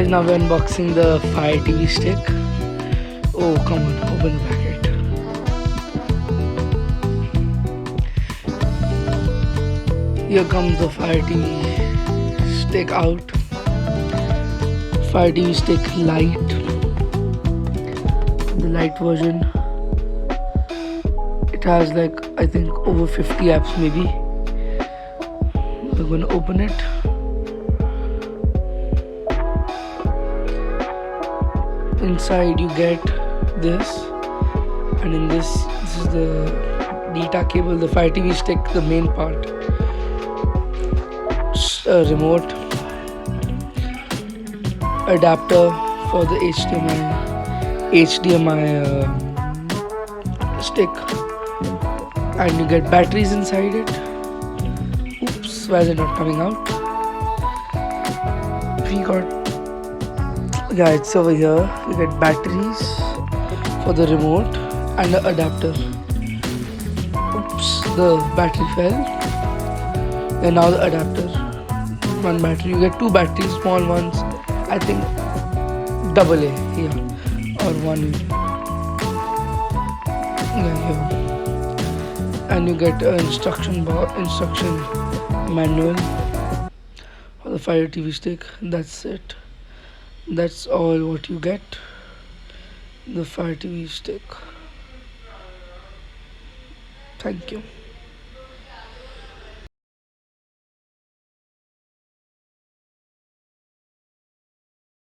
guys, now we're unboxing the Fire TV stick. Oh, come on, open the packet. Here comes the Fire TV stick out. Fire TV stick Lite. The Lite version. It has like, I think, over 50 apps maybe. We're gonna open it. Inside you get this, and in this is the data cable, the Fire TV stick, the main part, remote, adapter for the HDMI stick, and you get batteries inside it. Oops, why is it not coming out? We got, yeah, it's over here. You get batteries for the remote and the adapter. Oops, the battery fell. And now the adapter. One battery. You get two batteries, small ones. I think double A here, or one A. Yeah, here. And you get an instruction manual for the Fire TV stick. That's it. That's all what you get. The Fire TV stick. Thank you.